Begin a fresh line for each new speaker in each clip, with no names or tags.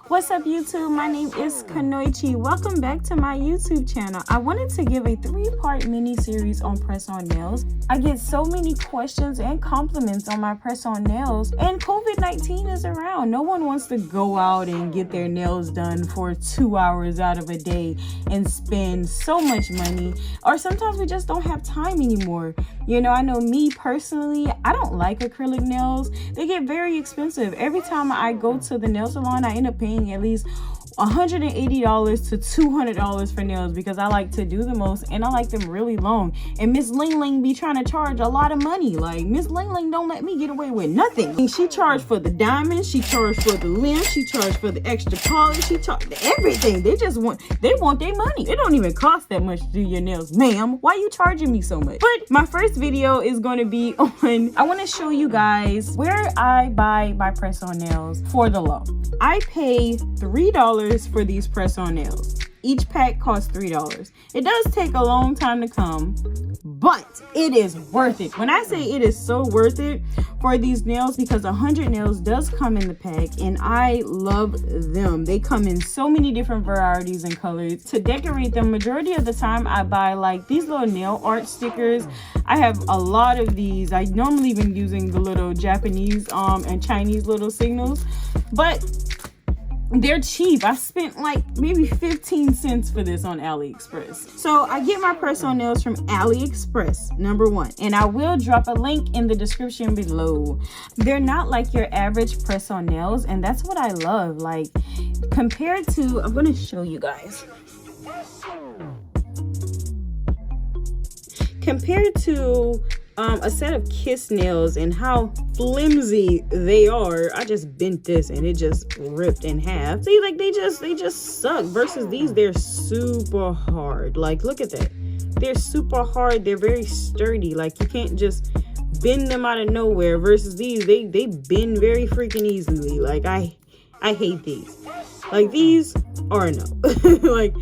What's up YouTube? My name is Kunoichi. Welcome back to my YouTube channel. I wanted to give a 3-part mini-series on press-on nails. I get so many questions and compliments on my press-on nails, and COVID-19 is around. No one wants to go out and get their nails done for 2 hours out of a day and spend so much money, or sometimes we just don't have time anymore. You know, I know me personally, I don't like acrylic nails. They get very expensive. Every time I go to the nail salon, I end up paying at least $180 to $200 for nails because I like to do the most and I like them really long. And Miss Ling Ling be trying to charge a lot of money. Like, Miss Ling Ling don't let me get away with nothing. She charged for the diamonds, she charged for the length, she charged for the extra polish, she charged everything. They want their money. It don't even cost that much to do your nails. Ma'am, why you charging me so much? But my first video is going to be on, I want to show you guys where I buy my press-on nails for the low. I pay $3 for these press-on nails. Each pack costs $3. It does take a long time to come, but it is worth it. When I say it is so worth it for these nails, because 100 nails does come in the pack and I love them. They come in so many different varieties and colors. To decorate them, majority of the time I buy like these little nail art stickers. I have a lot of these. I normally been using the little Japanese and Chinese little signals, but they're cheap. I spent like maybe 15 cents for this on AliExpress. So I get my press-on nails from AliExpress, number one, and I will drop a link in the description below. They're not like your average press-on nails, and that's what I love. Like, compared to, I'm gonna show you guys. Compared to a set of kiss nails and how flimsy they are, I just bent this and it just ripped in half. See, like they just suck. Versus these, they're super hard. Like, look at that. They're super hard. They're very sturdy. Like, you can't just bend them out of nowhere. Versus these, they bend very freaking easily. Like, I hate these. Like, these are a no. Like,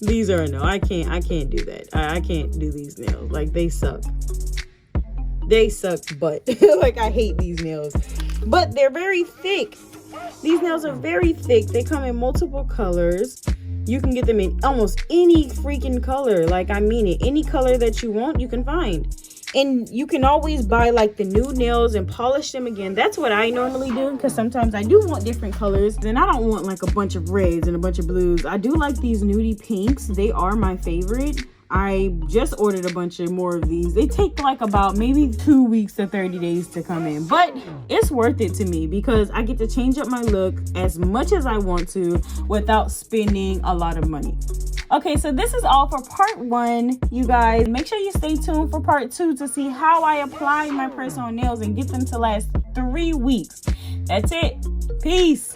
these are a no. I can't do that. I can't do these nails. Like, they suck. They suck butt. Like, I hate these nails, but they're very thick. These nails are very thick. They come in multiple colors. You can get them in almost any freaking color. Like, I mean it. Any color that you want, you can find. And you can always buy like the new nails and polish them again. That's what I normally do, because sometimes I do want different colors and I don't want like a bunch of reds and a bunch of blues. I do like these nudie pinks. They are my favorite. I just ordered a bunch of more of these. They take like about maybe 2 weeks to 30 days to come in, but it's worth it to me because I get to change up my look as much as I want to without spending a lot of money. Okay, so this is all for part 1, you guys. Make sure you stay tuned for part 2 to see how I apply my press-on nails and get them to last 3 weeks. That's it. Peace.